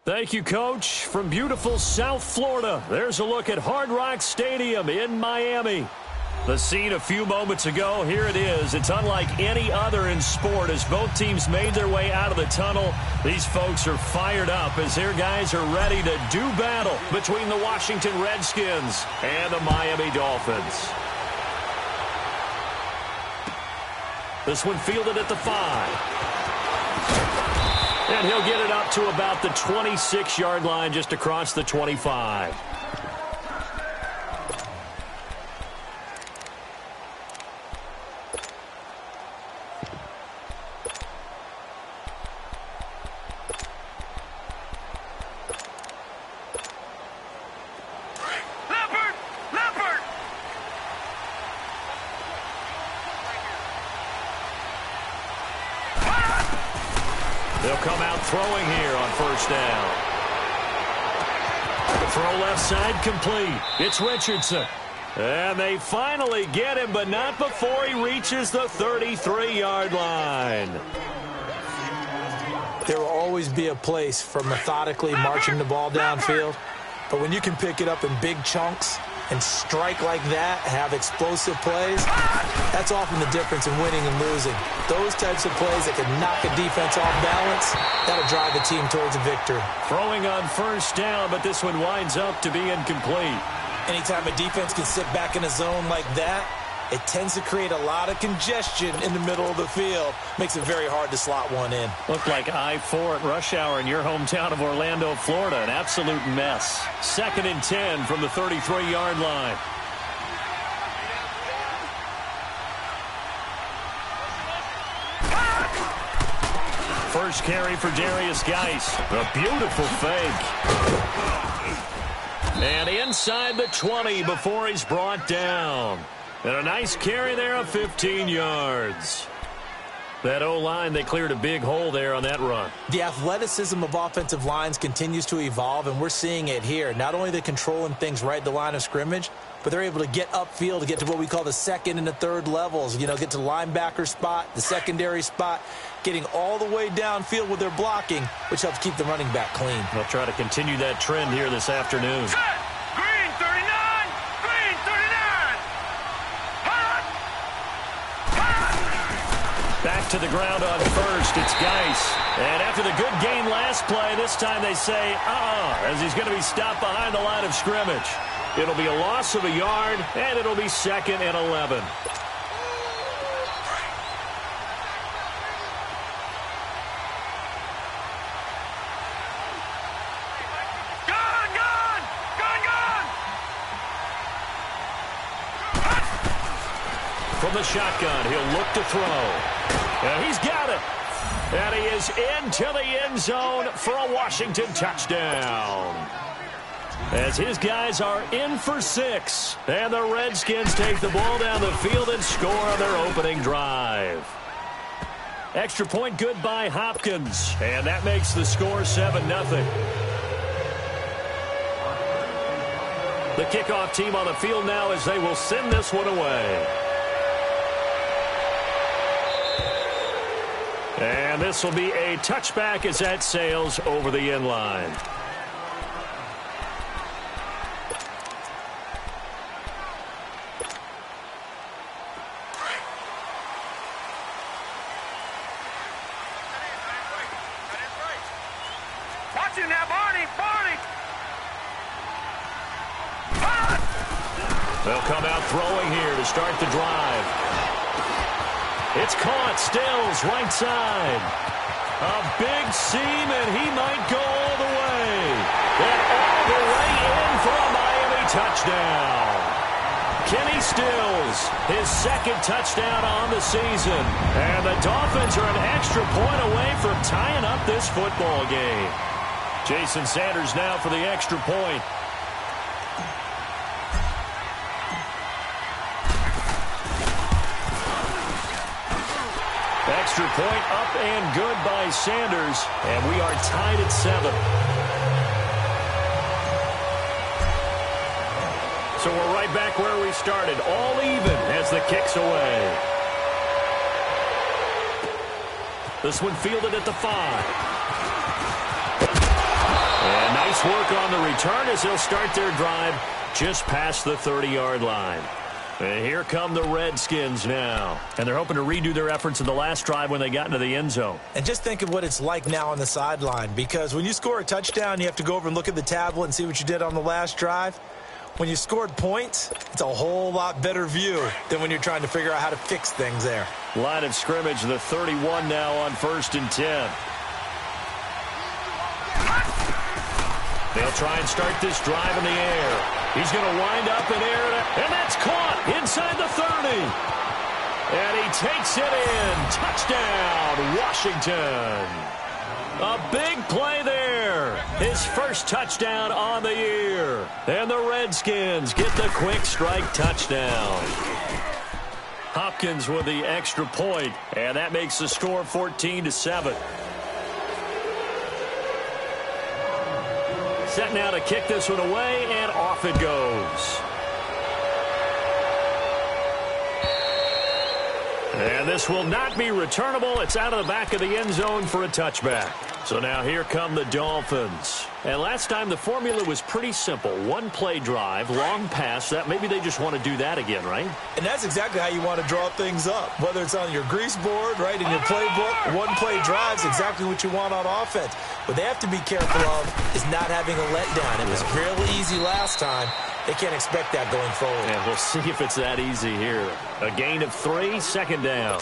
Thank you, Coach. From beautiful South Florida, there's a look at Hard Rock Stadium in Miami. The scene a few moments ago, here it is. It's unlike any other in sport as both teams made their way out of the tunnel. These folks are fired up as their guys are ready to do battle between the Washington Redskins and the Miami Dolphins. This one fielded at the 5. And he'll get it up to about the 26-yard line just across the 25. They'll come out throwing here on first down. The throw left side complete. It's Richardson. And they finally get him, but not before he reaches the 33-yard line. There will always be a place for methodically marching the ball downfield. But when you can pick it up in big chunks and strike like that, have explosive plays, that's often the difference in winning and losing. Those types of plays that can knock a defense off balance, that'll drive the team towards a victory. Throwing on first down, but this one winds up to be incomplete. Anytime a defense can sit back in a zone like that, it tends to create a lot of congestion in the middle of the field. Makes it very hard to slot one in. Looked like I-4 at rush hour in your hometown of Orlando, Florida. An absolute mess. 2nd and 10 from the 33-yard line. First carry for Darius Geis. A beautiful fake. And inside the 20 before he's brought down. And a nice carry there of 15 yards. That O-line, they cleared a big hole there on that run. The athleticism of offensive lines continues to evolve, and we're seeing it here. Not only are they controlling things right at the line of scrimmage, but they're able to get upfield to get to what we call the second and the third levels. You know, get to the linebacker spot, the secondary spot, getting all the way downfield with their blocking, which helps keep the running back clean. They'll try to continue that trend here this afternoon. Green 39! Green 39! Hot! Hot! Back to the ground on first. It's Geis. And after the good gain last play, this time they say, as he's going to be stopped behind the line of scrimmage. It'll be a loss of a yard, and it'll be 2nd and 11. From the shotgun, he'll look to throw. And he's got it. And he is into the end zone for a Washington touchdown. As his guys are in for 6. And the Redskins take the ball down the field and score on their opening drive. Extra point good by Hopkins. And that makes the score 7-0. The kickoff team on the field now as they will send this one away. And this will be a touchback as that sails over the end line. Watch him now, Barney! Barney! They'll come out throwing here to start the drive. It's caught. Stills, right side. A big seam, and he might go all the way. And all the way in for a Miami touchdown. Kenny Stills, his 2nd touchdown on the season. And the Dolphins are an extra point away from tying up this football game. Jason Sanders now for the extra point. Extra point up and good by Sanders. And we are tied at 7. So we're right back where we started. All even as the kick's away. This one fielded at the 5. Nice work on the return as they'll start their drive just past the 30-yard line. And here come the Redskins now. And they're hoping to redo their efforts in the last drive when they got into the end zone. And just think of what it's like now on the sideline, because when you score a touchdown, you have to go over and look at the tablet and see what you did on the last drive. When you scored points, it's a whole lot better view than when you're trying to figure out how to fix things there. Line of scrimmage, the 31 now on 1st and 10. They'll try and start this drive in the air. He's going to wind up in air, and that's caught inside the 30. And he takes it in. Touchdown, Washington. A big play there. His first touchdown on the year. And the Redskins get the quick strike touchdown. Hopkins with the extra point, and that makes the score 14-7. Set now to kick this one away, and off it goes. And this will not be returnable. It's out of the back of the end zone for a touchback. So now here come the Dolphins. And last time the formula was pretty simple. One-play drive, long pass. That maybe they just want to do that again, right? And that's exactly how you want to draw things up. Whether it's on your grease board, right, in your playbook, one-play drive is exactly what you want on offense. What they have to be careful of is not having a letdown. It was really easy last time. They can't expect that going forward. And we'll see if it's that easy here. A gain of 3, second down.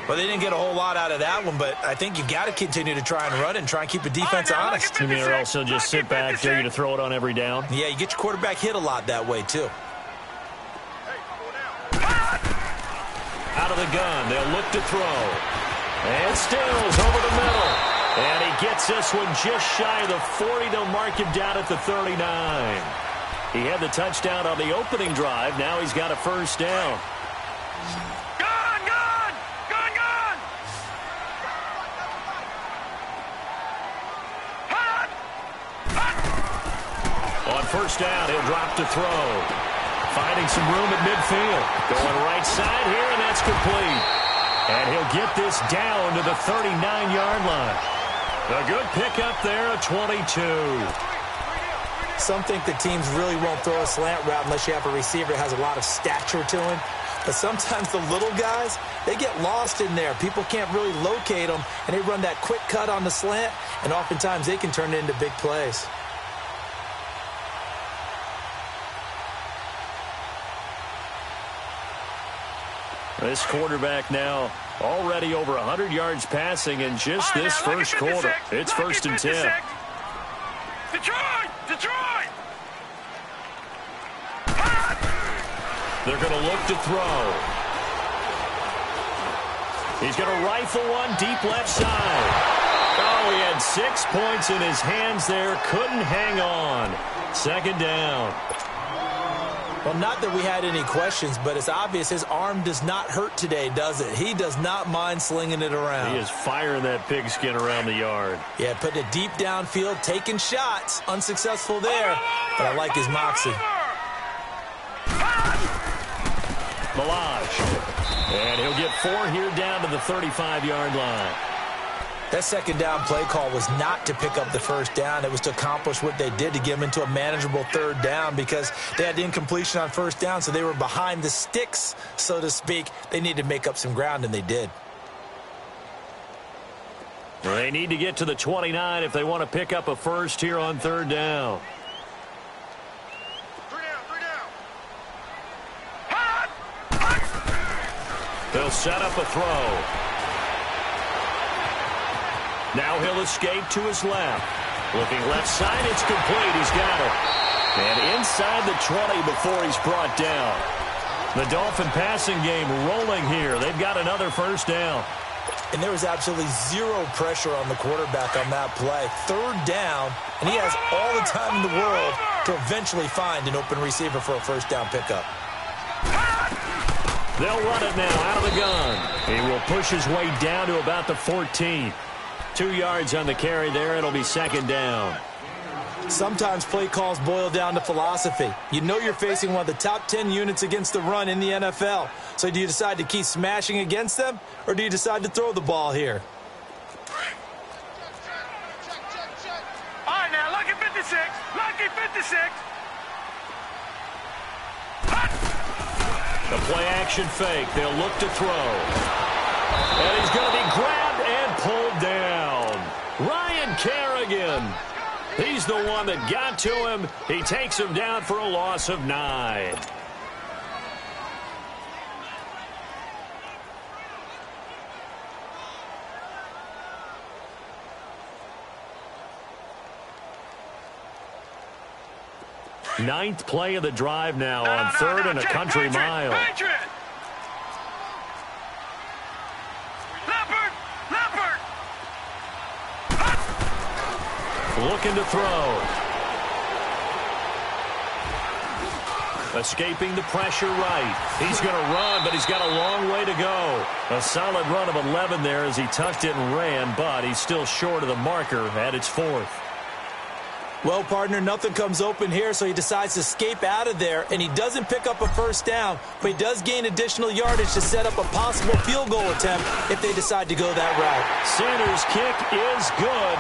Well, they didn't get a whole lot out of that one, but I think you've got to continue to try and run and try and keep the defense honest. You mean or else they'll just sit back, dare you to throw it on every down? Yeah, you get your quarterback hit a lot that way, too. Out of the gun, they'll look to throw. And Stills over the middle. And he gets this one just shy of the 40. They'll mark him down at the 39. He had the touchdown on the opening drive. Now he's got a first down. On first down, he'll drop to throw. Finding some room at midfield. Going right side here, and that's complete. And he'll get this down to the 39-yard line. A good pickup there, a 22. Some think that teams really won't throw a slant route unless you have a receiver that has a lot of stature to him. But sometimes the little guys, they get lost in there. People can't really locate them, and they run that quick cut on the slant, and oftentimes they can turn it into big plays. This quarterback now already over 100 yards passing in just this first quarter. It's 1st and 10. Detroit! They're going to look to throw. He's going to rifle one deep left side. Oh, he had 6 points in his hands there. Couldn't hang on. Second down. Well, not that we had any questions, but it's obvious his arm does not hurt today, does it? He does not mind slinging it around. He is firing that pigskin around the yard. Yeah, putting it deep downfield, taking shots. Unsuccessful there, but I like his moxie. Milage. And he'll get 4 here down to the 35-yard line. That second down play call was not to pick up the first down. It was to accomplish what they did, to get them into a manageable third down, because they had incompletion on first down, so they were behind the sticks, so to speak. They needed to make up some ground, and they did. They need to get to the 29 if they want to pick up a first here on third down. They'll set up a throw. Now he'll escape to his left. Looking left side, it's complete. He's got it. And inside the 20 before he's brought down. The Dolphin passing game rolling here. They've got another first down. And there was absolutely zero pressure on the quarterback on that play. Third down, and he has all the time in the world to eventually find an open receiver for a first down pickup. They'll run it now out of the gun. He will push his way down to about the 14. 2 yards on the carry there. It'll be second down. Sometimes play calls boil down to philosophy. You know you're facing one of the top 10 units against the run in the NFL. So do you decide to keep smashing against them, or do you decide to throw the ball here? All right, now look at 56. 56. Lucky 56. The play-action fake. They'll look to throw. And he's going to be grabbed and pulled down. Ryan Kerrigan. He's the one that got to him. He takes him down for a loss of 9. Ninth play of the drive now on third and a country mile. Looking to throw. Escaping the pressure right. He's going to run, but he's got a long way to go. A solid run of 11 there as he tucked it and ran, but he's still short of the marker at its 4th. Well, partner, nothing comes open here, so he decides to escape out of there, and he doesn't pick up a first down, but he does gain additional yardage to set up a possible field goal attempt if they decide to go that route. Sanders' kick is good,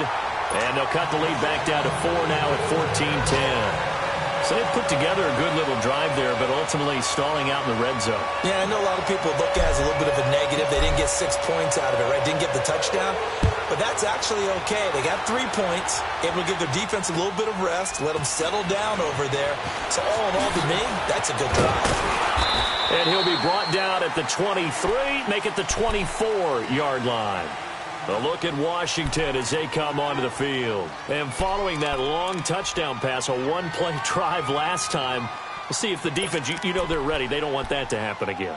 and they'll cut the lead back down to 4 now at 14-10. So they put together a good little drive there, but ultimately stalling out in the red zone. Yeah, I know a lot of people look at it as a little bit of a negative. They didn't get 6 points out of it, right? Didn't get the touchdown. But that's actually okay. They got 3 points, able to give their defense a little bit of rest, let them settle down over there. So all in all, to me, that's a good drive. And he'll be brought down at the 23, make it the 24-yard line. A look at Washington as they come onto the field. And following that long touchdown pass, a one-play drive last time, we'll see if the defense, you know they're ready. They don't want that to happen again.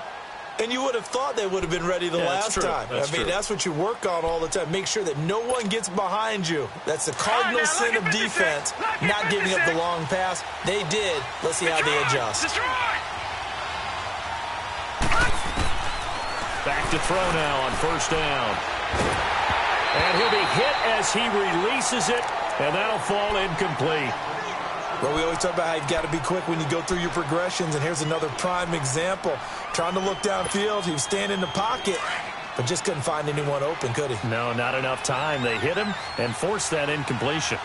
And you would have thought they would have been ready the last time. That's what you work on all the time. Make sure that no one gets behind you. That's the cardinal sin of defense, not giving up the long pass. They did. Let's see how they adjust. Back to throw now on first down. And he'll be hit as he releases it, and that'll fall incomplete. Well, we always talk about how you've got to be quick when you go through your progressions, and here's another prime example. Trying to look downfield, he was standing in the pocket, but just couldn't find anyone open, could he? No, not enough time. They hit him and forced that incompletion.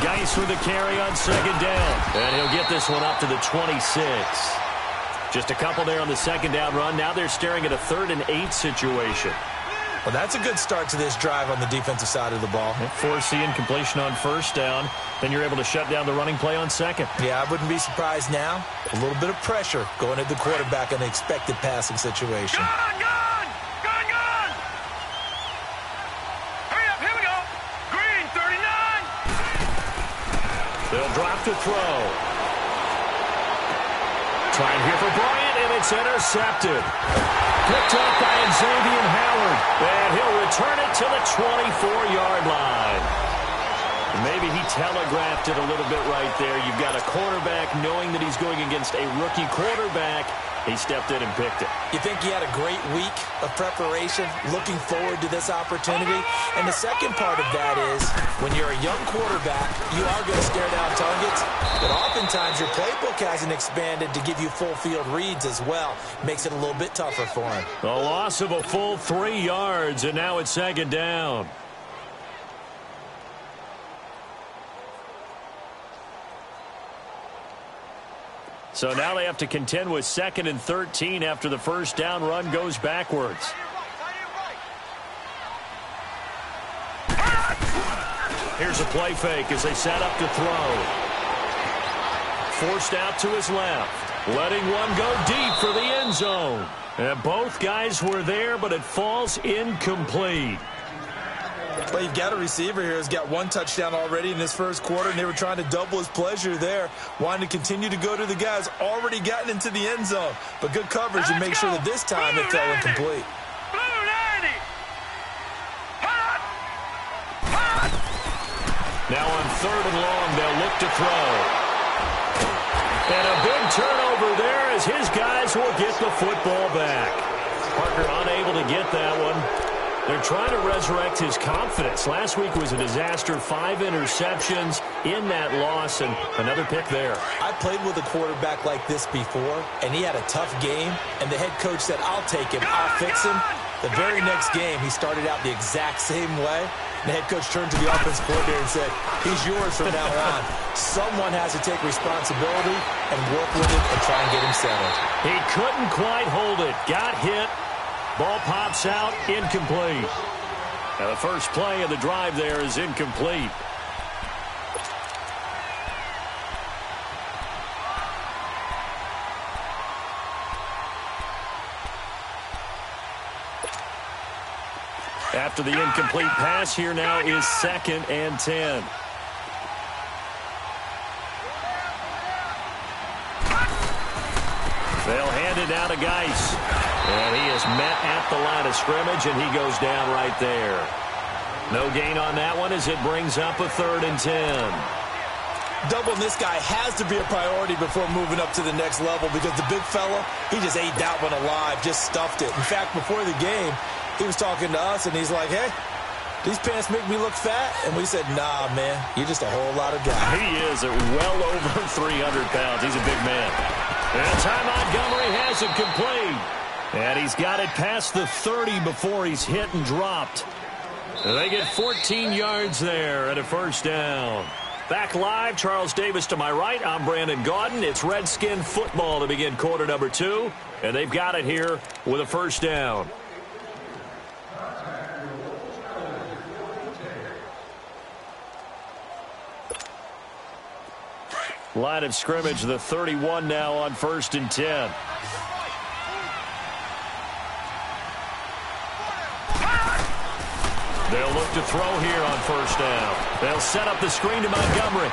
Geis with the carry on second down, and he'll get this one up to the 26. Just a couple there on the second down run. Now they're staring at a 3rd and 8 situation. Well, that's a good start to this drive on the defensive side of the ball. Force the incompletion on first down. Then you're able to shut down the running play on second. Yeah, I wouldn't be surprised now. A little bit of pressure going at the quarterback in the expected passing situation. Gun! Hurry up, here we go. Green, 39. They'll drop to throw. Trying here for Bryant, and it's intercepted. Picked up by Xavier Howard, and he'll return it to the 24-yard line. Maybe he telegraphed it a little bit right there. You've got a quarterback knowing that he's going against a rookie quarterback. He stepped in and picked it. You think he had a great week of preparation, looking forward to this opportunity? And the second part of that is, when you're a young quarterback, you are going to stare down targets, but oftentimes your playbook hasn't expanded to give you full field reads as well. Makes it a little bit tougher for him. A loss of a full 3 yards, and now it's second down. So now they have to contend with 2nd and 13 after the first down run goes backwards. Here's a play fake as they set up to throw. Forced out to his left. Letting one go deep for the end zone. And both guys were there, but it falls incomplete. Well, you've got a receiver here who's got 1 touchdown already in his first quarter, and they were trying to double his pleasure there, wanting to continue to go to the guys already gotten into the end zone. But good coverage to make sure that this time it fell incomplete. Blue 90. Now on 3rd and long, they'll look to throw. And a big turnover there as his guys will get the football back. Parker unable to get that one. They're trying to resurrect his confidence. Last week was a disaster. 5 interceptions in that loss, and another pick there. I played with a quarterback like this before, and he had a tough game, and the head coach said, I'll take him, I'll fix him. The very next game, he started out the exact same way. The head coach turned to the offensive coordinator and said, he's yours from now on. Someone has to take responsibility and work with it and try and get him settled. He couldn't quite hold it. Got hit. Ball pops out. Incomplete. Now the first play of the drive there is incomplete. After the incomplete pass, here now is 2nd and 10. They'll hand it out to Geis. And he is met at the line of scrimmage, and he goes down right there. No gain on that one as it brings up a 3rd and 10. Doubling this guy has to be a priority before moving up to the next level because the big fella, he just ate that one alive, just stuffed it. In fact, before the game, he was talking to us, and he's like, hey, these pants make me look fat. And we said, nah, man, you're just a whole lot of guy. He is at well over 300 pounds. He's a big man. And Ty Montgomery has it complete. And he's got it past the 30 before he's hit and dropped. And they get 14 yards there and a first down. Back live, Charles Davis to my right. I'm Brandon Gaudin. It's Redskin football to begin quarter number 2. And they've got it here with a first down. Line of scrimmage, the 31 now on 1st and 10. They'll look to throw here on first down. They'll set up the screen to Montgomery.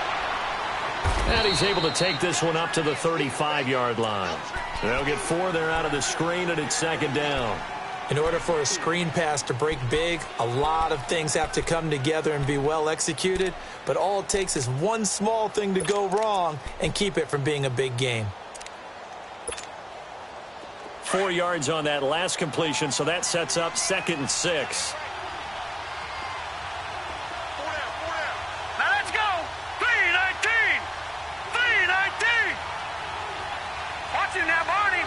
And he's able to take this one up to the 35-yard line. They'll get 4 there out of the screen, and it's 2nd down. In order for a screen pass to break big, a lot of things have to come together and be well executed. But all it takes is one small thing to go wrong and keep it from being a big game. 4 yards on that last completion, so that sets up 2nd and 6. Now let's go. 3-19. 3-19. Watch him now, Barney.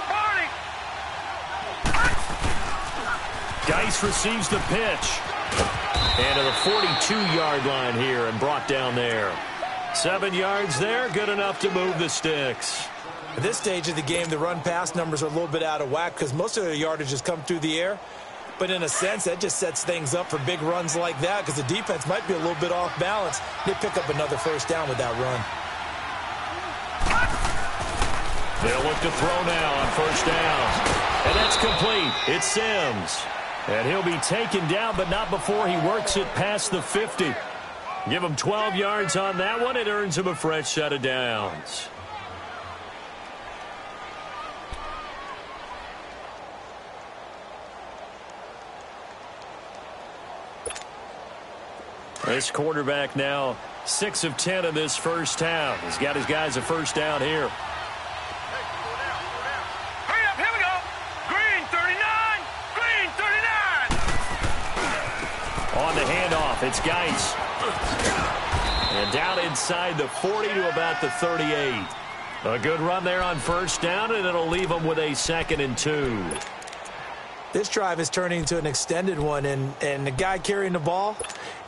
Geis receives the pitch. And to the 42-yard line here and brought down there. 7 yards there, good enough to move the sticks. At this stage of the game, the run-pass numbers are a little bit out of whack because most of their yardage has come through the air. But in a sense, that just sets things up for big runs like that because the defense might be a little bit off balance. They pick up another first down with that run. They'll look to throw now on first down. And that's complete. It's Sims. And he'll be taken down, but not before he works it past the 50. Give him 12 yards on that one. It earns him a fresh set of downs. This quarterback now 6 of 10 in this first half. He's got his guys a first down here. Hurry up, here we go. Green 39. Green 39. On the handoff, it's Geis. And down inside the 40 to about the 38. A good run there on first down, and it'll leave them with a 2nd and 2. This drive is turning into an extended one, and the guy carrying the ball,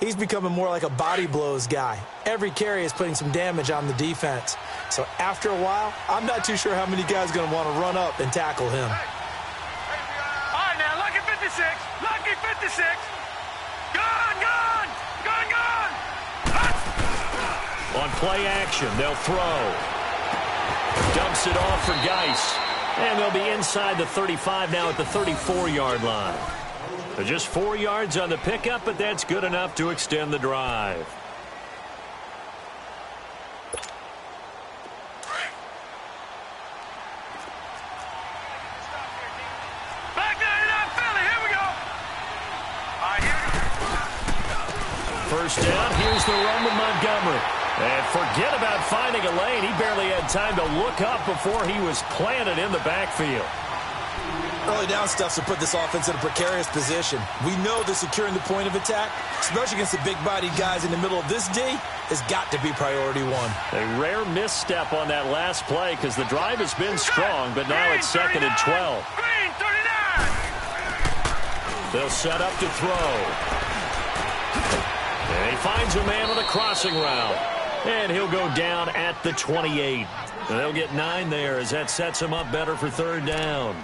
he's becoming more like a body blows guy. Every carry is putting some damage on the defense. So after a while, I'm not too sure how many guys are going to want to run up and tackle him. All right, now, lucky 56. Lucky 56. Gone. On play action, they'll throw. Dumps it off for Geis. And they'll be inside the 35 now at the 34-yard line. So just 4 yards on the pickup, but that's good enough to extend the drive. Back 99, Philly. Here we go. All right, here we go. First down, here's the run with Montgomery. And forget about finding a lane. He barely had time to look up before he was planted in the backfield. Early down stuff to put this offense in a precarious position. We know that securing the point of attack, especially against the big-bodied guys in the middle of this D, has got to be priority one. A rare misstep on that last play because the drive has been strong, but now it's 2nd and 12. Green 39. They'll set up to throw. And he finds a man on the crossing route. And he'll go down at the 28. They'll get 9 there as that sets him up better for third down.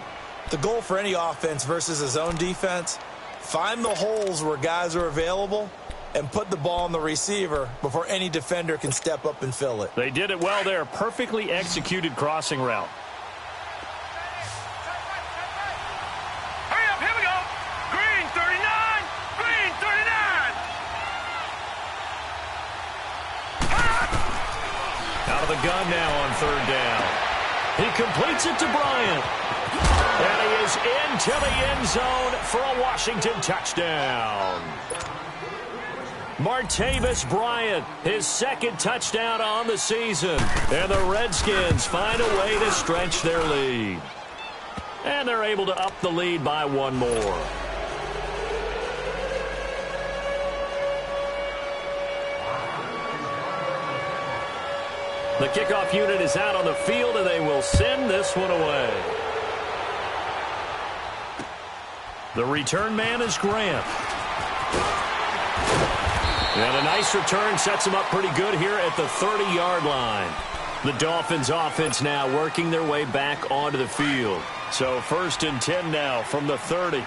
The goal for any offense versus his own defense, find the holes where guys are available and put the ball on the receiver before any defender can step up and fill it. They did it well there. Perfectly executed crossing route. Hurry up, here we go. Green 39. Green 39. Out of the gun now on third down. He completes it to Bryant. And he is into the end zone for a Washington touchdown. Martavis Bryant, his second touchdown on the season. And the Redskins find a way to stretch their lead. And they're able to up the lead by 1 more. The kickoff unit is out on the field, and they will send this one away. The return man is Grant. And a nice return sets him up pretty good here at the 30-yard line. The Dolphins offense now working their way back onto the field. So 1st and 10 now from the 30.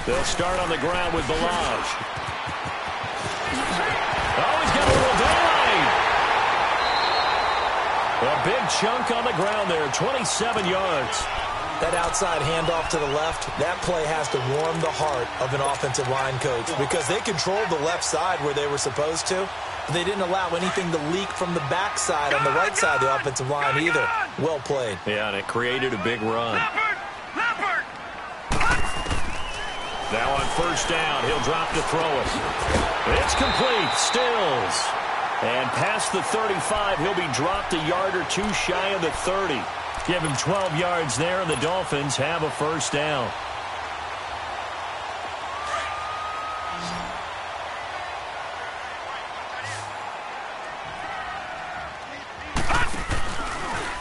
They'll start on the ground with Balaj. Oh, he's got a little daylight. A big chunk on the ground there, 27 yards. That outside handoff to the left, that play has to warm the heart of an offensive line coach because they controlled the left side where they were supposed to, but they didn't allow anything to leak from the backside on the right side of the offensive line either. Well played. Yeah, and it created a big run. Now on 1st down, he'll drop to throw it. It's complete. Stills. And past the 35, he'll be dropped a yard or 2 shy of the 30. Give him 12 yards there, and the Dolphins have a 1st down.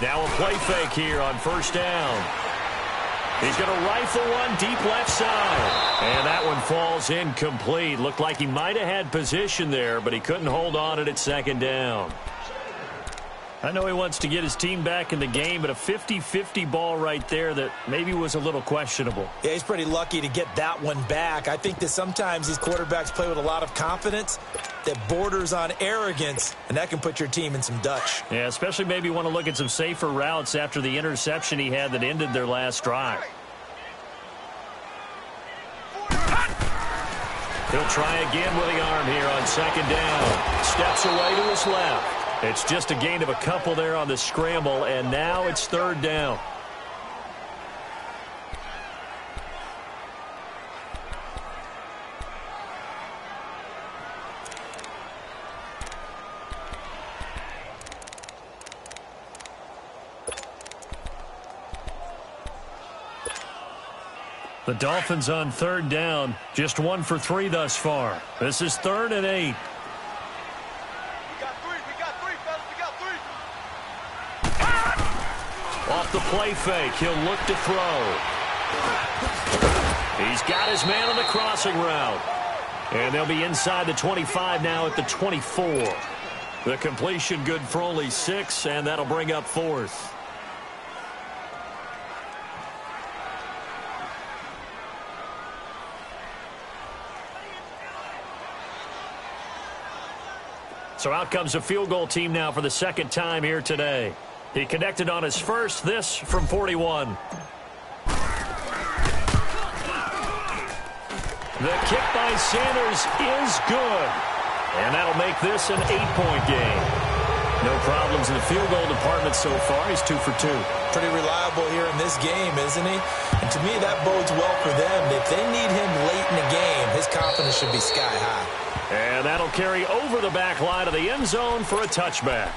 Now a play fake here on 1st down. He's going to rifle one deep left side. And that one falls incomplete. Looked like he might have had position there, but he couldn't hold on at 2nd down. I know he wants to get his team back in the game, but a 50-50 ball right there that maybe was a little questionable. Yeah, he's pretty lucky to get that one back. I think that sometimes these quarterbacks play with a lot of confidence that borders on arrogance, and that can put your team in some Dutch. Yeah, especially maybe want to look at some safer routes after the interception he had that ended their last drive. He'll try again with the arm here on 2nd down. Steps away to his left. It's just a gain of a couple there on the scramble, and now it's 3rd down. The Dolphins on 3rd down, just 1 for 3 thus far. This is 3rd and 8. Off the play fake, he'll look to throw. He's got his man on the crossing route. And they'll be inside the 25 now at the 24. The completion good for only 6, and that'll bring up 4th. So out comes a field goal team now for the 2nd time here today. He connected on his first, this from 41. The kick by Sanders is good. And that'll make this an 8-point game. No problems in the field goal department so far. He's 2 for 2. Pretty reliable here in this game, isn't he? And to me, that bodes well for them. If they need him late in the game, his confidence should be sky high. And that'll carry over the back line of the end zone for a touchback.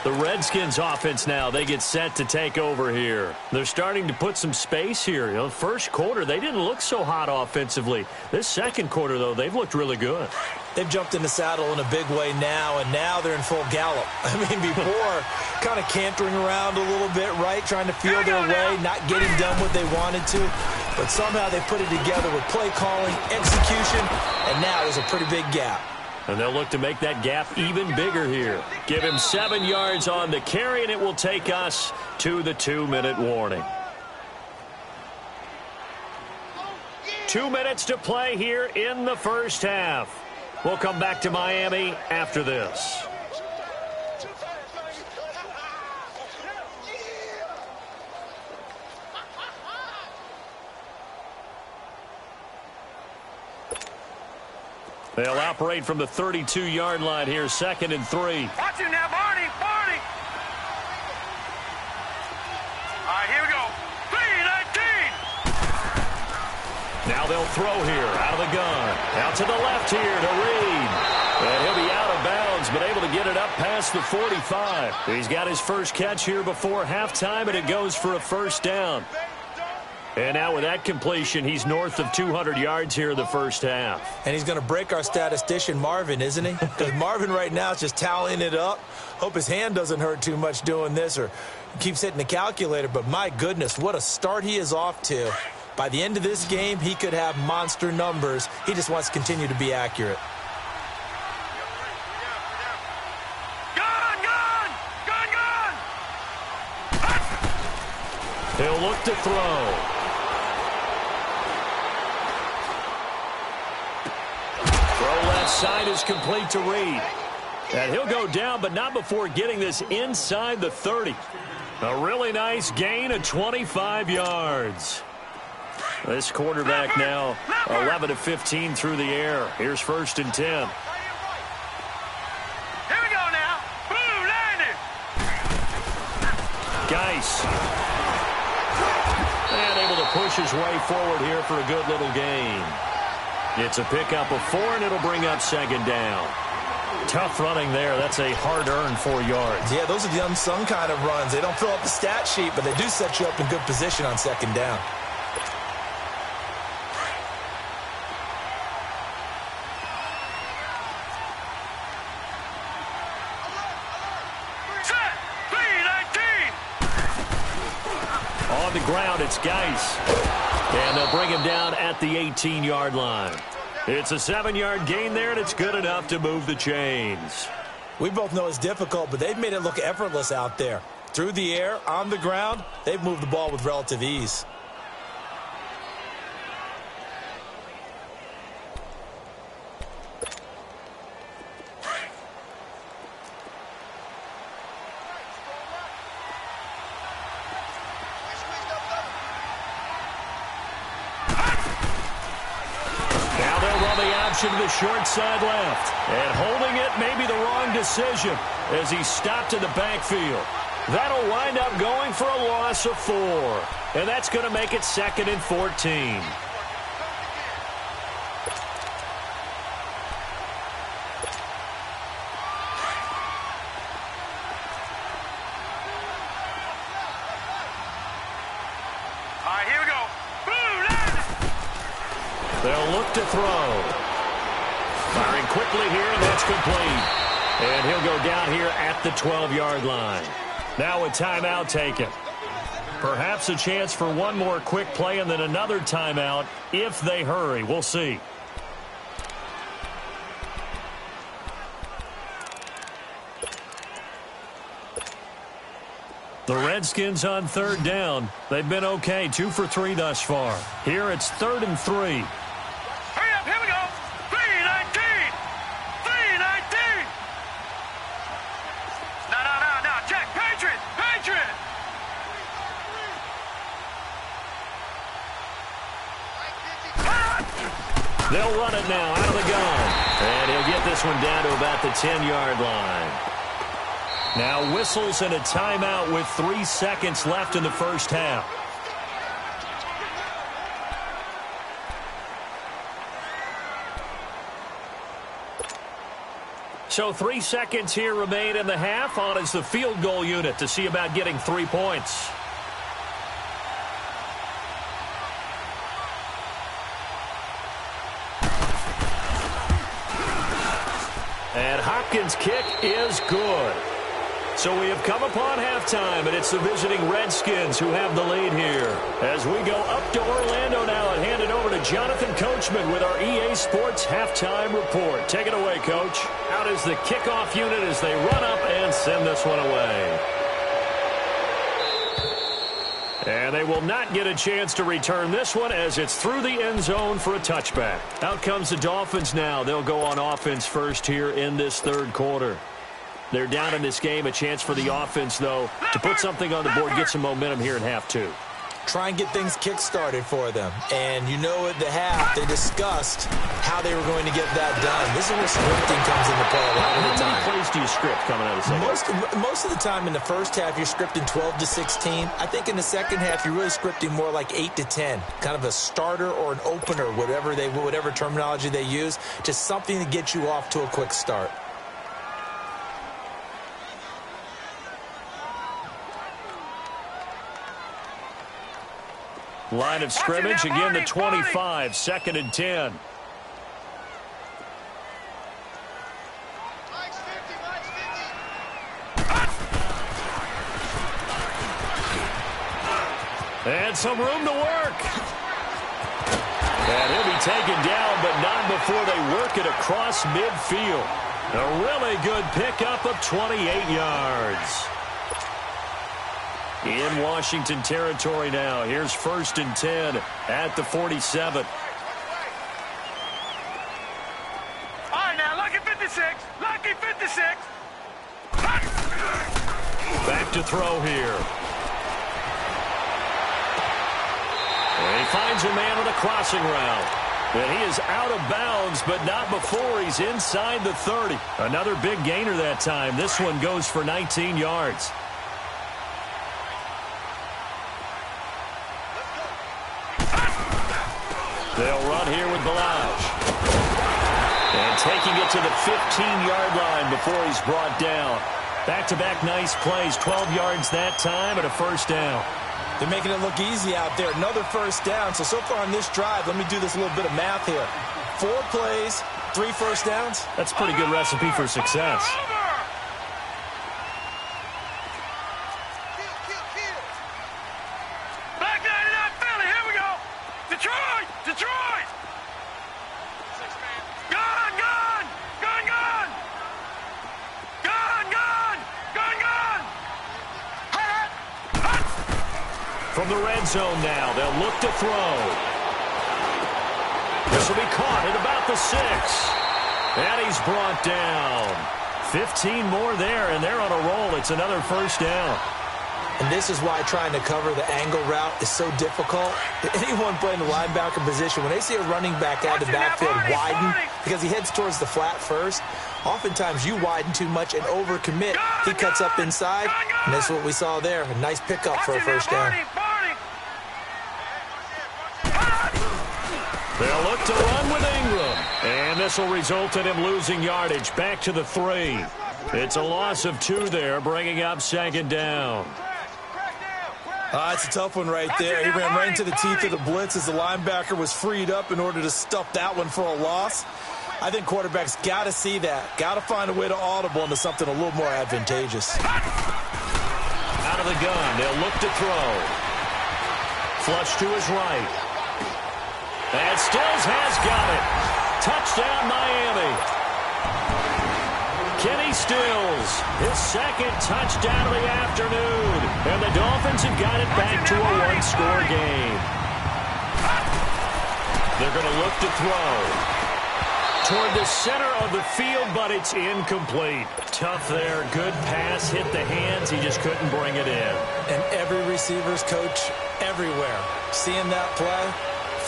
The Redskins offense now, they get set to take over here. They're starting to put some space here. You know, first quarter, they didn't look so hot offensively. This second quarter, though, they've looked really good. They've jumped in the saddle in a big way now, and now they're in full gallop. I mean, before, kind of cantering around a little bit, right, trying to feel their way, not getting done what they wanted to. But somehow they put it together with play calling, execution, and now there's a pretty big gap. And they'll look to make that gap even bigger here. Give him 7 yards on the carry, and it will take us to the 2-minute warning. 2 minutes to play here in the first half. We'll come back to Miami after this. They'll operate from the 32-yard line here, 2nd and 3. Watch him now, Barney. Barney. All right, here we go. 3-19. Now they'll throw here out of the gun. Out to the left here to Reed. And he'll be out of bounds, but able to get it up past the 45. He's got his first catch here before halftime, and it goes for a first down. And now with that completion, he's north of 200 yards here in the first half. And he's going to break our statistician, Marvin, isn't he? Because Marvin right now is just tallying it up. Hope his hand doesn't hurt too much doing this or keeps hitting the calculator. But my goodness, what a start he is off to. By the end of this game, he could have monster numbers. He just wants to continue to be accurate. Gun, gun, gun, gun. He'll look to throw. Left side is complete to Reed. And he'll go down, but not before getting this inside the 30. A really nice gain of 25 yards. This quarterback now 11 of 15 through the air. Here's 1st and 10. Here we go now. Boom, landed. Geis. And able to push his way forward here for a good little gain. It's a pickup of 4, and it'll bring up 2nd down. Tough running there. That's a hard-earned 4 yards. Yeah, those are the unsung kind of runs. They don't fill up the stat sheet, but they do set you up in good position on 2nd down. Set. 3-19. On the ground, it's Geis. And they'll bring him down at the 18-yard line. It's a 7-yard gain there, and it's good enough to move the chains. We both know it's difficult, but they've made it look effortless out there. Through the air, on the ground, they've moved the ball with relative ease. To the short side left. And holding it may be the wrong decision as he stopped in the backfield. That'll wind up going for a loss of 4. And that's going to make it 2nd and 14. All right, here we go. Boom, landed. They'll look to throw. Firing quickly here, and that's complete. And he'll go down here at the 12-yard line. Now a timeout taken. Perhaps a chance for one more quick play and then another timeout if they hurry. We'll see. The Redskins on 3rd down. They've been okay, 2 for 3 thus far. Here it's 3rd and 3. Hurry up, here we go. 3-19. 3-19. No, check. Patriot. They'll run it now out of the gun. And he'll get this one down to about the 10-yard line. Now whistles and a timeout with 3 seconds left in the first half. So 3 seconds here remain in the half. On is the field goal unit to see about getting 3 points. And Hopkins' kick is good. So we have come upon halftime, and it's the visiting Redskins who have the lead here. As we go up to Orlando now and hand it over to Jonathan Coachman with our EA Sports Halftime Report. Take it away, Coach. Out is the kickoff unit as they run up and send this one away. And they will not get a chance to return this one as it's through the end zone for a touchback. Out comes the Dolphins now. They'll go on offense first here in this third quarter. They're down in this game. A chance for the offense, though, to put something on the board, get some momentum here in half two. Try and get things kick-started for them. And you know at the half, they discussed how they were going to get that done. This is where scripting comes into play a lot of the time. How many plays do you script coming out of the second? Most of the time in the first half, you're scripting 12 to 16. I think in the second half, you're really scripting more like 8 to 10. Kind of a starter or an opener, whatever terminology they use. Just something to get you off to a quick start. Line of scrimmage, again the 25, 2nd and 10. And some room to work. And he'll be taken down, but not before they work it across midfield. A really good pickup of 28 yards. In Washington territory now. Here's 1st and 10 at the 47. All right, now, lucky 56. Lucky 56. Back to throw here. And he finds a man on a crossing route. And he is out of bounds, but not before he's inside the 30. Another big gainer that time. This one goes for 19 yards. They'll run here with Balazs. And taking it to the 15-yard line before he's brought down. Back-to-back nice plays. 12 yards that time and a first down. They're making it look easy out there. Another first down. So far on this drive, let me do this little bit of math here. 4 plays, 3 first downs. That's a pretty good recipe for success. Detroit! Gun! Gun! Gun! Gun! Gun! Gun! Gun! Gun! From the red zone now, they'll look to throw. This will be caught at about the 6. And he's brought down. 15 more there, and they're on a roll. It's another first down. And this is why trying to cover the angle route is so difficult. Anyone playing the linebacker position, when they see a running back out of the backfield widen, because he heads towards the flat first, oftentimes you widen too much and overcommit. He cuts up inside, and that's what we saw there. A nice pickup for a first down. They'll look to run with Ingram. And this will result in him losing yardage back to the 3. It's a loss of 2 there, bringing up 2nd down. It's a tough one right there. He ran right into the teeth of the blitz as the linebacker was freed up in order to stuff that one for a loss. I think quarterbacks got to see that. Got to find a way to audible into something a little more advantageous. Out of the gun, they'll look to throw. Flush to his right. And Stills has got it. Touchdown, Miami. Kenny Stills, his 2nd touchdown of the afternoon. And the Dolphins have got it back to a 1-score game. They're going to look to throw. Toward the center of the field, but it's incomplete. Tough there. Good pass. Hit the hands. He just couldn't bring it in. And every receiver's coach everywhere. Seeing that play,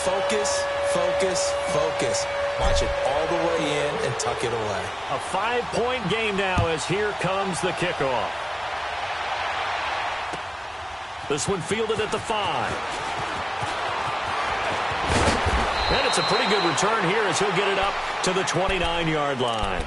focus, focus, focus. Watch it all the way in and tuck it away. A 5-point game now as here comes the kickoff. This one fielded at the 5. And it's a pretty good return here as he'll get it up to the 29-yard line.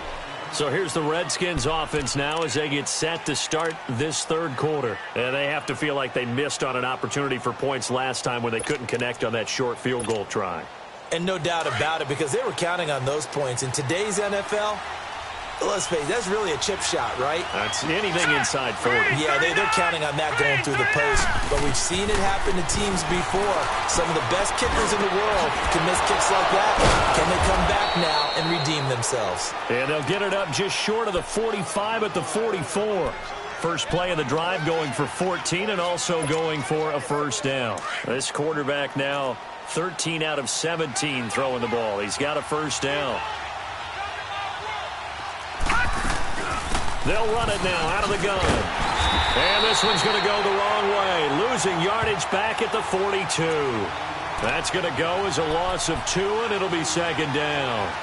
So here's the Redskins offense now as they get set to start this third quarter. And they have to feel like they missed on an opportunity for points last time when they couldn't connect on that short field goal try. And no doubt about it, because they were counting on those points. In today's NFL, let's face it, that's really a chip shot, right? That's anything inside 40. Yeah, they're counting on that going through the post. But we've seen it happen to teams before. Some of the best kickers in the world can miss kicks like that. Can they come back now and redeem themselves? And they'll get it up just short of the 45 at the 44. First play of the drive going for 14 and also going for a first down. This quarterback now 13 out of 17 throwing the ball. He's got a first down. They'll run it now out of the gun. And this one's going to go the wrong way. Losing yardage back at the 42. That's going to go as a loss of 2, and it'll be second down.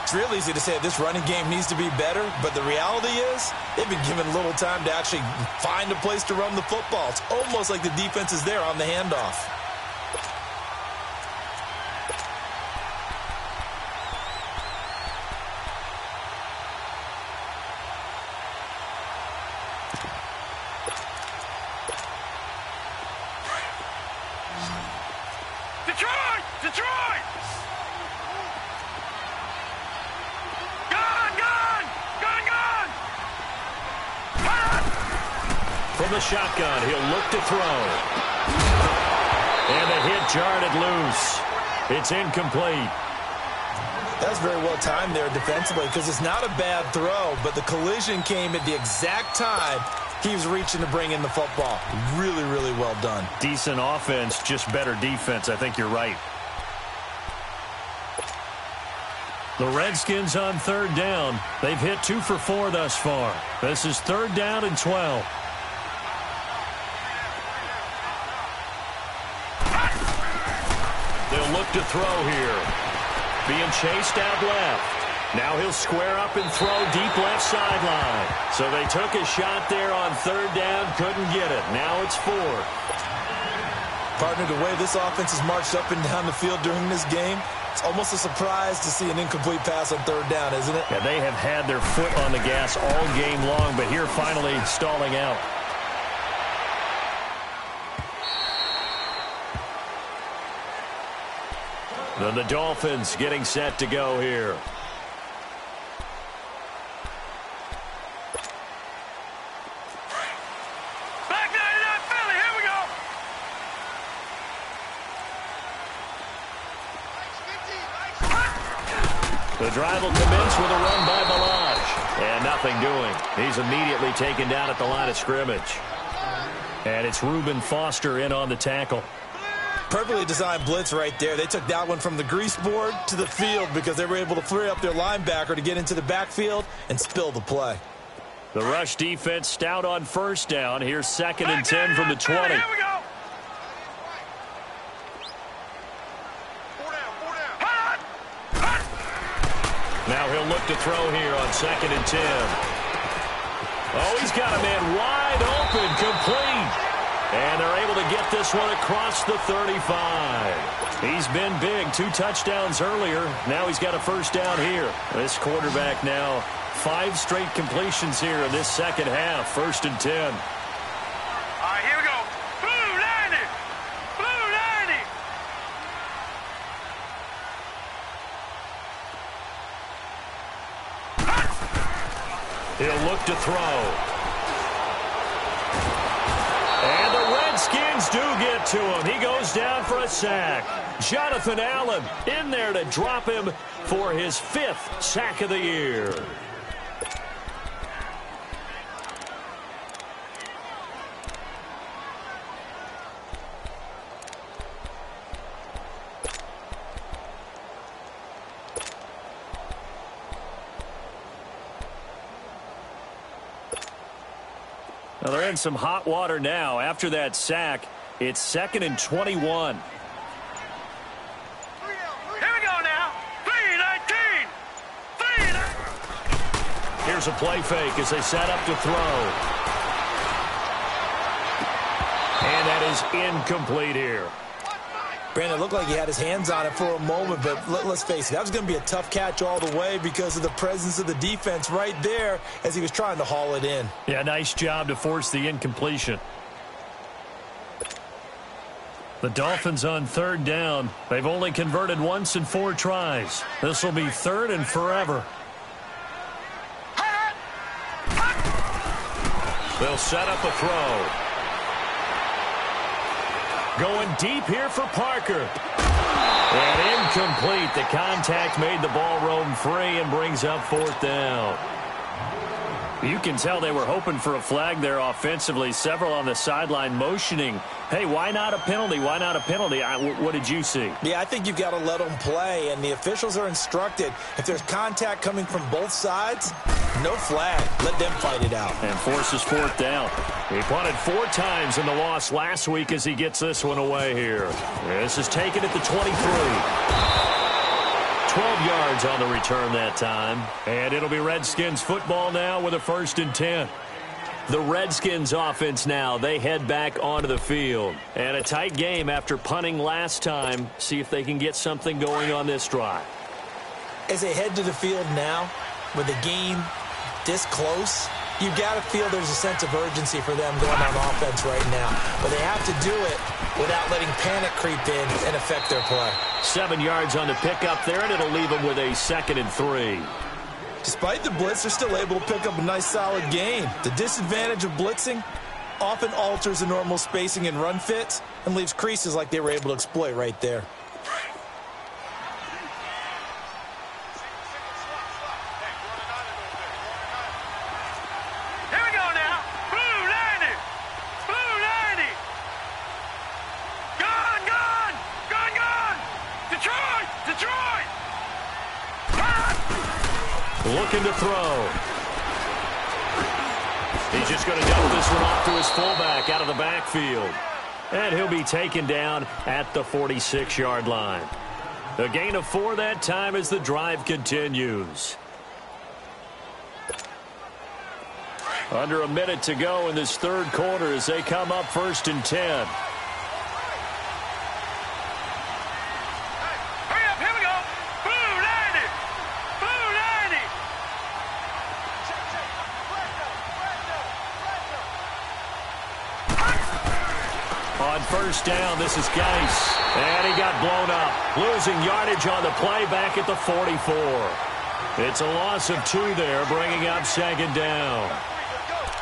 It's real easy to say this running game needs to be better, but the reality is they've been given little time to actually find a place to run the football. It's almost like the defense is there on the handoff. Detroit! Gun! From the shotgun, he'll look to throw. And the hit jarred it loose. It's incomplete. That's very well timed there defensively because it's not a bad throw, but the collision came at the exact time he was reaching to bring in the football. Really, really well done. Decent offense, just better defense. I think you're right. The Redskins on third down. They've hit 2 for 4 thus far. This is third down and 12. They'll look to throw here. Being chased out left. Now he'll square up and throw deep left sideline. So they took a shot there on third down, couldn't get it. Now it's 4. Partner, the way this offense has marched up and down the field during this game, it's almost a surprise to see an incomplete pass on third down, isn't it? Yeah, they have had their foot on the gas all game long, but here finally stalling out. Then the Dolphins getting set to go here. Back 99 Philly, here we go. The drive will commence with a run by Balaj. And nothing doing. He's immediately taken down at the line of scrimmage. And it's Reuben Foster in on the tackle. Perfectly designed blitz right there. They took that one from the grease board to the field because they were able to free up their linebacker to get into the backfield and spill the play. The rush defense stout on first down. Here's second and 10 from the 20. Here we go. Now he'll look to throw here on second and 10. Oh, he's got a man wide open, complete. And they're able to get this one across the 35. He's been big. 2 touchdowns earlier. Now he's got a first down here. This quarterback now 5 straight completions here in this second half. First and 10. All right, here we go. Blue 90. Blue 90. He'll look to throw. And the Redskins do get to him. He goes down for a sack. Jonathan Allen in there to drop him for his 5th sack of the year. Now they're in some hot water now. After that sack, it's second and 21. Here we go now. 3-19. 3-19. Here's a play fake as they set up to throw. And that is incomplete here. Brandon, it looked like he had his hands on it for a moment, but let's face it, that was going to be a tough catch all the way because of the presence of the defense right there as he was trying to haul it in. Yeah, nice job to force the incompletion. The Dolphins on third down. They've only converted once in 4 tries. This will be third and forever. They'll set up a throw. Going deep here for Parker. And incomplete. The contact made the ball roam free and brings up 4th down. You can tell they were hoping for a flag there offensively. Several on the sideline motioning, hey, why not a penalty? Why not a penalty? What did you see? Yeah, I think you've got to let them play, and the officials are instructed. If there's contact coming from both sides, no flag. Let them fight it out. And forces 4th down. He punted 4 times in the loss last week as he gets this one away here. This is taken at the 23. 12 yards on the return that time. And it'll be Redskins football now with a 1st and 10. The Redskins offense now, they head back onto the field. And a tight game after punting last time. See if they can get something going on this drive. As they head to the field now, with the game this close, you've got to feel there's a sense of urgency for them going on offense right now. But they have to do it without letting panic creep in and affect their play. 7 yards on the pickup there, and it'll leave them with a 2nd and 3. Despite the blitz, they're still able to pick up a nice solid gain. The disadvantage of blitzing often alters the normal spacing and run fits and leaves creases like they were able to exploit right there. Here we go now. Blue 90. Blue 90. Gone, gone. Gone, gone. Detroit. Detroit. Looking to throw. He's just going to dump this one off to his fullback out of the backfield. And he'll be taken down at the 46-yard line. A gain of 4 that time as the drive continues. Under a minute to go in this 3rd quarter as they come up 1st and 10. Hurry up. Here we go. Blue 90. Blue 90. On 1st down, this is Geis. And he got blown up. Losing yardage on the play back at the 44. It's a loss of 2 there, bringing up 2nd down.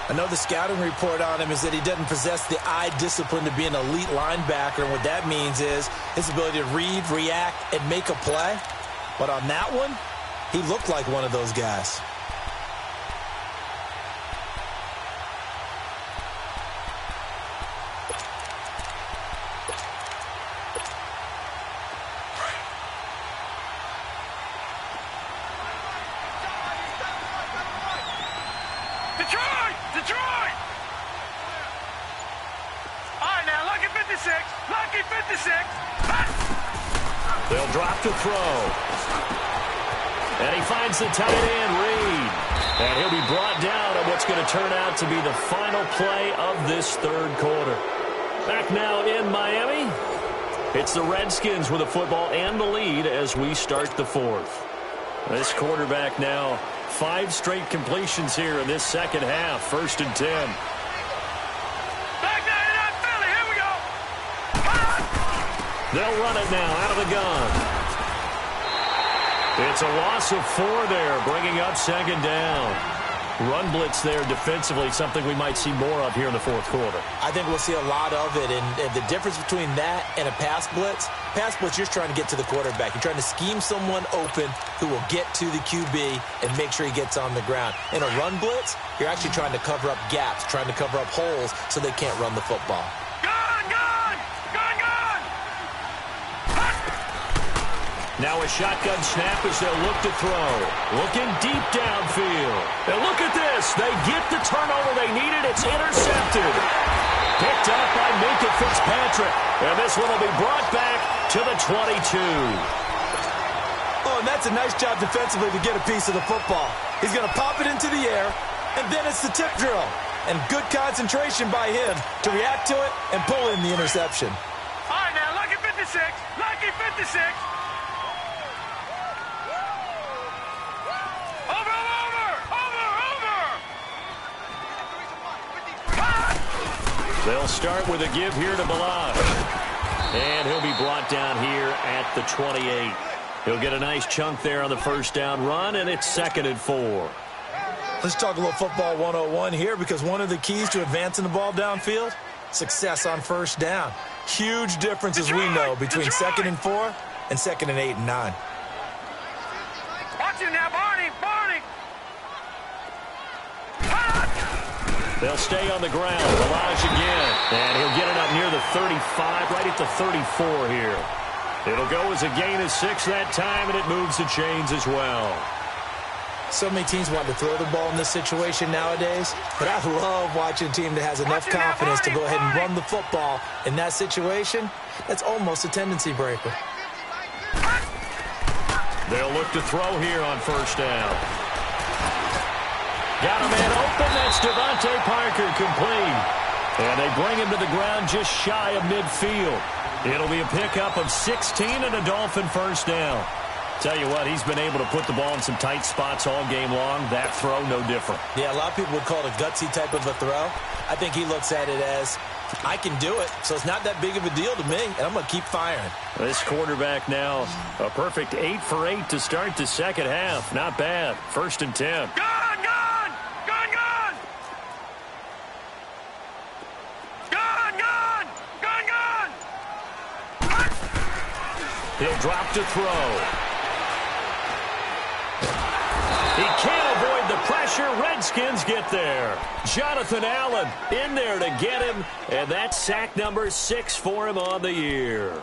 I know the scouting report on him is that he doesn't possess the eye discipline to be an elite linebacker, and what that means is his ability to read, react, and make a play. But on that one, he looked like one of those guys. Detroit! Detroit! All right, now, lucky 56. Lucky 56. They'll drop to throw. And he finds the tight end, Reed. And he'll be brought down at what's going to turn out to be the final play of this 3rd quarter. Back now in Miami. It's the Redskins with the football and the lead as we start the 4th. This quarterback now 5 straight completions here in this 2nd half. 1st and 10. Back 99 Philly. Here we go. They'll run it now out of the gun. It's a loss of 4 there, bringing up 2nd down. Run blitz there defensively, something we might see more of here in the 4th quarter. I think we'll see a lot of it, and the difference between that and a pass blitz, you're trying to get to the quarterback. You're trying to scheme someone open who will get to the QB and make sure he gets on the ground. In a run blitz, you're actually trying to cover up gaps, trying to cover up holes so they can't run the football. Now a shotgun snap as they'll look to throw. Looking deep downfield. And look at this. They get the turnover they needed. It's intercepted. Picked up by Minkah Fitzpatrick. And this one will be brought back to the 22. Oh, and that's a nice job defensively to get a piece of the football. He's going to pop it into the air, and then it's the tip drill. And good concentration by him to react to it and pull in the interception. All right, now, lucky 56. 56. Lucky 56. Over. They'll start with a give here to Balazs. And he'll be brought down here at the 28. He'll get a nice chunk there on the first down run, and it's 2nd and 4. Let's talk a little football 101 here, because one of the keys to advancing the ball downfield, success on first down. Huge difference, as we know, between 2nd and 4 and 2nd and 8 and 9. Watch him now, Barney. They'll stay on the ground. Balazs again. And he'll get it up near the 35, right at the 34 here. It'll go as a gain of 6 that time, and it moves the chains as well. So many teams want to throw the ball in this situation nowadays, but I love watching a team that has enough confidence to go ahead and run the football in that situation. That's almost a tendency breaker. They'll look to throw here on first down. Got a man open. That's Devontae Parker, complete. And they bring him to the ground just shy of midfield. It'll be a pickup of 16 and a Dolphin first down. Tell you what, he's been able to put the ball in some tight spots all game long. That throw, no different. Yeah, a lot of people would call it a gutsy type of a throw. I think he looks at it as, I can do it, so it's not that big of a deal to me, and I'm going to keep firing. This quarterback now, a perfect 8 for 8 to start the second half. Not bad. 1st and 10. He'll drop to throw. He can't avoid the pressure. Redskins get there. Jonathan Allen in there to get him, and that's sack number 6 for him on the year.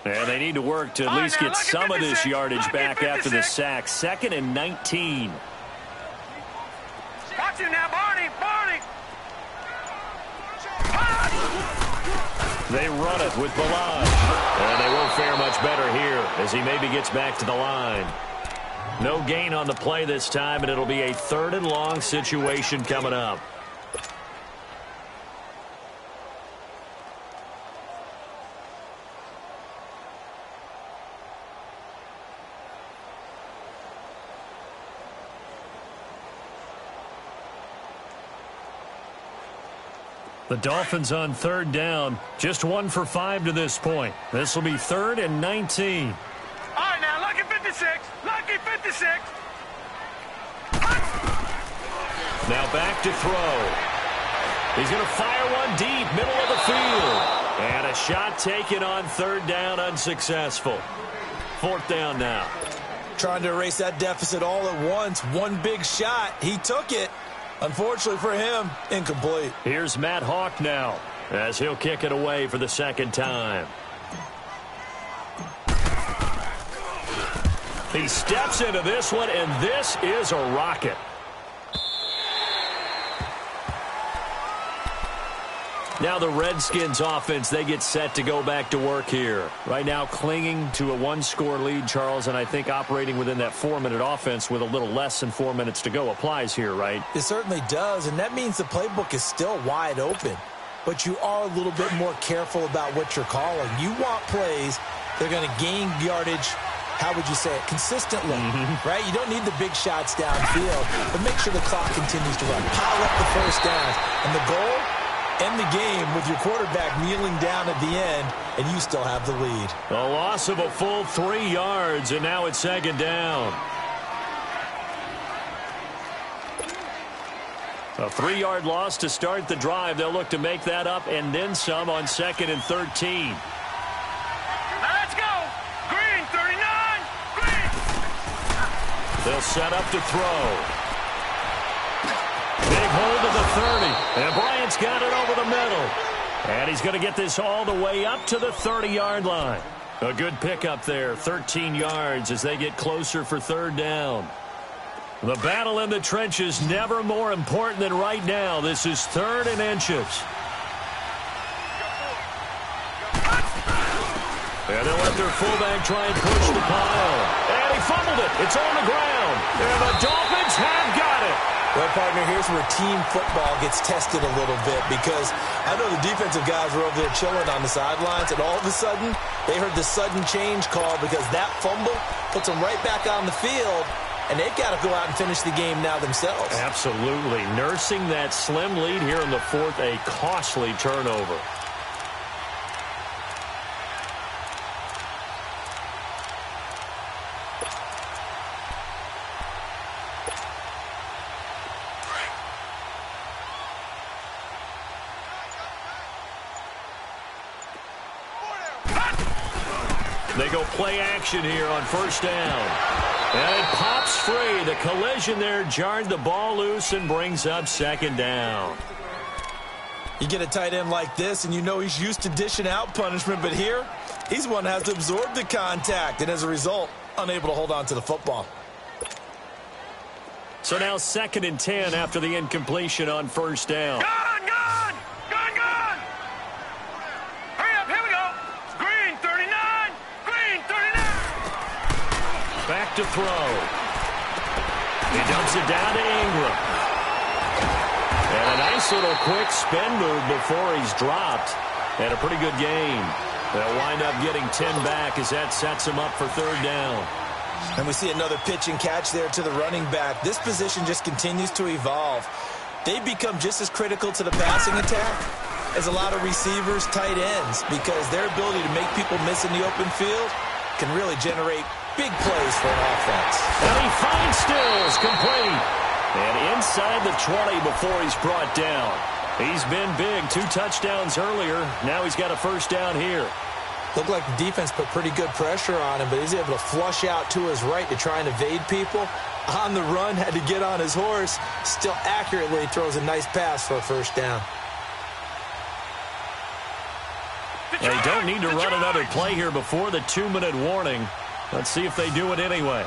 And they need to work to at least get some of this yardage back after the sack. 2nd and 19. Watch him now, Barney. They run it with Balazs. And they won't fare much better here as he maybe gets back to the line. No gain on the play this time, and it'll be a 3rd and long situation coming up. The Dolphins on 3rd down. Just 1 for 5 to this point. This will be 3rd and 19. All right, now, lucky 56. Lucky 56. Now back to throw. He's going to fire one deep, middle of the field. And a shot taken on 3rd down, unsuccessful. 4th down now. Trying to erase that deficit all at once. One big shot. He took it. Unfortunately for him, incomplete. Here's Matt Hawk now as he'll kick it away for the 2nd time. He steps into this one, and this is a rocket. Now the Redskins offense, they get set to go back to work here. Right now clinging to a 1-score lead, Charles, and I think operating within that 4-minute offense with a little less than 4 minutes to go applies here, right? It certainly does, and that means the playbook is still wide open. But you are a little bit more careful about what you're calling. You want plays that are going to gain yardage, how would you say it, consistently, right? You don't need the big shots downfield, but make sure the clock continues to run. Pile up the first downs, and the goal, end the game with your quarterback kneeling down at the end, and you still have the lead. A loss of a full 3 yards, and now it's 2nd down. A 3-yard loss to start the drive. They'll look to make that up and then some on 2nd and 13. Let's go. Green, 39. Green. They'll set up to throw. Big hold of the 30. And Bryant's got it over the middle. And he's going to get this all the way up to the 30-yard line. A good pickup there, 13 yards as they get closer for 3rd down. The battle in the trenches never more important than right now. This is 3rd and inches. And they'll let their fullback try and push the pile. And he fumbled it. It's on the ground. And the Dolphins have got it. Well, partner, here's where team football gets tested a little bit, because I know the defensive guys were over there chilling on the sidelines, and all of a sudden, they heard the sudden change call because that fumble puts them right back on the field, and they've got to go out and finish the game now themselves. Absolutely. Nursing that slim lead here in the 4th, a costly turnover. They go play action here on 1st down. And it pops free. The collision there jarred the ball loose and brings up 2nd down. You get a tight end like this, and you know he's used to dishing out punishment, but here, he's one that has to absorb the contact, and as a result, unable to hold on to the football. So now 2nd and 10 after the incompletion on 1st down. Gone! Hurry up, here we go. Green 39, Green 39. Back to throw. He dumps it down to Ingram. And a nice little quick spin move before he's dropped. And a pretty good game. They'll wind up getting 10 back as that sets him up for 3rd down. And we see another pitch and catch there to the running back. This position just continues to evolve. They become just as critical to the passing attack as a lot of receivers, tight ends, because their ability to make people miss in the open field can really generate big plays for an offense. And he finds Stills, complete. And inside the 20 before he's brought down. He's been big, 2 touchdowns earlier. Now he's got a 1st down here. Looked like the defense put pretty good pressure on him, but he's able to flush out to his right to try and evade people. On the run, had to get on his horse. Still accurately throws a nice pass for a 1st down. They don't need to run another play here before the 2-minute warning. Let's see if they do it anyway.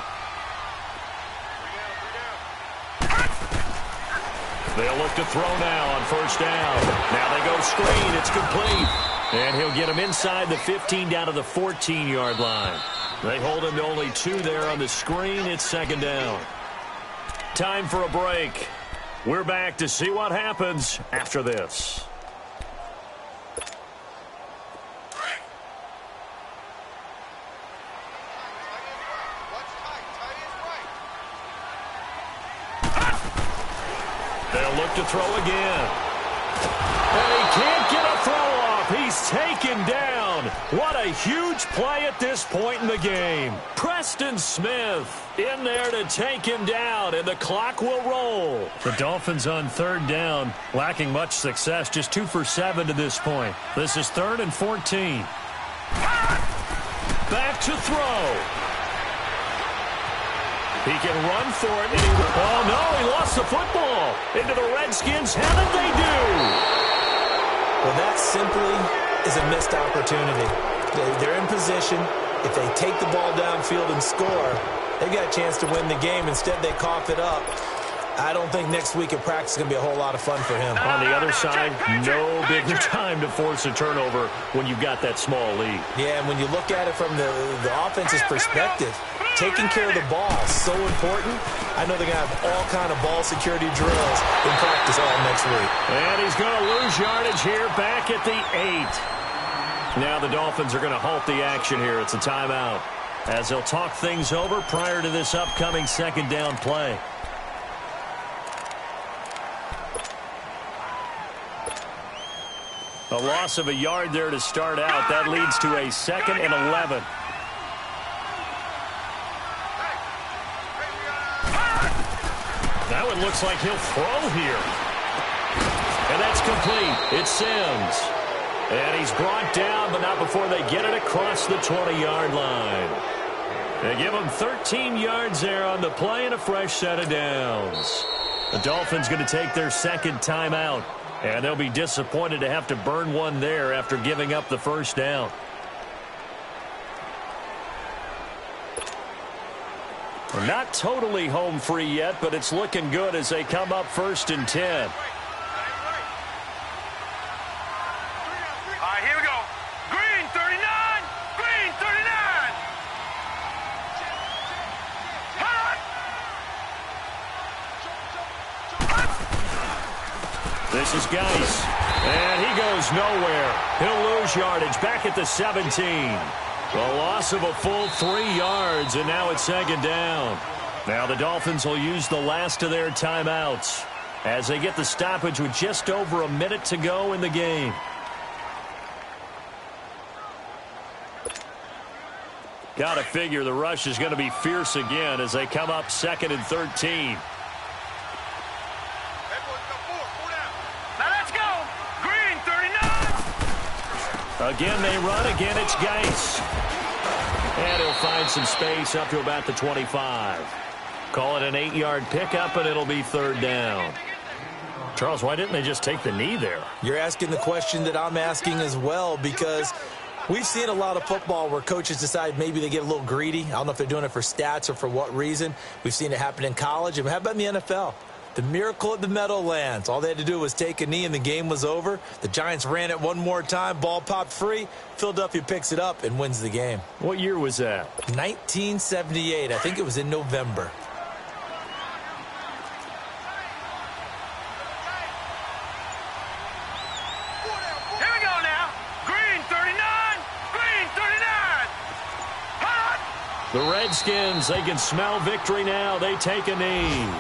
They'll look to throw now on 1st down. Now they go screen. It's complete. And he'll get him inside the 15 down to the 14-yard line. They hold him to only 2 there on the screen. It's 2nd down. Time for a break. We're back to see what happens after this. They'll look to throw again. And he can't get a throw off. He's taken down. What a huge play at this point in the game. Preston Smith in there to take him down, and the clock will roll. The Dolphins on 3rd down, lacking much success, just 2 for 7 to this point. This is 3rd and 14. Back to throw. He can run for it. And oh, no, he lost the football. Into the Redskins. How did they do? Well, that simply is a missed opportunity. They're in position. If they take the ball downfield and score, they've got a chance to win the game. Instead, they cough it up. I don't think next week at practice is going to be a whole lot of fun for him. On the other side, no bigger time to force a turnover when you've got that small lead. Yeah, and when you look at it from the offense's perspective, taking care of the ball is so important. I know they're going to have all kind of ball security drills in practice all next week. And he's going to lose yardage here back at the 8. Now the Dolphins are going to halt the action here. It's a timeout as they'll talk things over prior to this upcoming 2nd down play. A loss of a yard there to start out. That leads to a 2nd and 11. That one looks like he'll throw here. And that's complete. It's Sims. And he's brought down, but not before they get it across the 20-yard line. They give him 13 yards there on the play and a fresh set of downs. The Dolphins going to take their 2nd timeout. And they'll be disappointed to have to burn one there after giving up the 1st down. Not totally home free yet, but it's looking good as they come up 1st and 10. All right, here we go. Green 39. Green 39. Hot. This is Geis. And he goes nowhere. He'll lose yardage back at the 17. A loss of a full 3 yards, and now it's 2nd down. Now the Dolphins will use the last of their timeouts as they get the stoppage with just over a minute to go in the game. Got to figure the rush is going to be fierce again as they come up 2nd and 13. Now let's go. Green 39. Again they run. Again it's Geis. And he'll find some space up to about the 25. Call it an 8-yard pickup, and it'll be 3rd down. Charles, why didn't they just take the knee there? You're asking the question that I'm asking as well, because we've seen a lot of football where coaches decide maybe they get a little greedy. I don't know if they're doing it for stats or for what reason. We've seen it happen in college. And how about in the NFL? The miracle at the Meadowlands. All they had to do was take a knee and the game was over. The Giants ran it one more time. Ball popped free. Philadelphia picks it up and wins the game. What year was that? 1978. I think it was in November. Here we go now. Green 39. Green 39. Hot. The Redskins, they can smell victory now. They take a knee.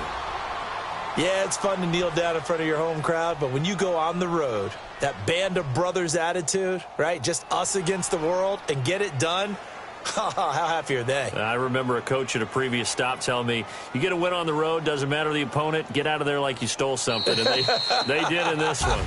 Yeah, it's fun to kneel down in front of your home crowd, but when you go on the road, that band of brothers attitude, right? Just us against the world and get it done. How happy are they? I remember a coach at a previous stop telling me, you get a win on the road, doesn't matter the opponent, get out of there like you stole something. And they did in this one.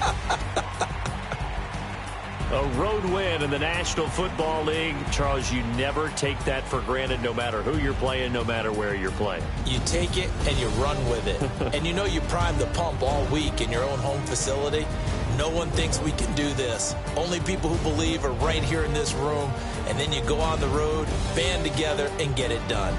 A road win in the National Football League. Charles, you never take that for granted no matter who you're playing, no matter where you're playing. You take it and you run with it. And you know you prime the pump all week in your own home facility. No one thinks we can do this. Only people who believe are right here in this room. And then you go on the road, band together, and get it done.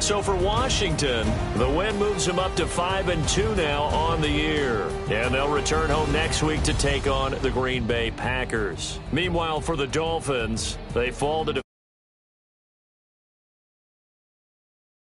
So for Washington, the win moves them up to 5-2 now on the year. And they'll return home next week to take on the Green Bay Packers. Meanwhile, for the Dolphins, they fall to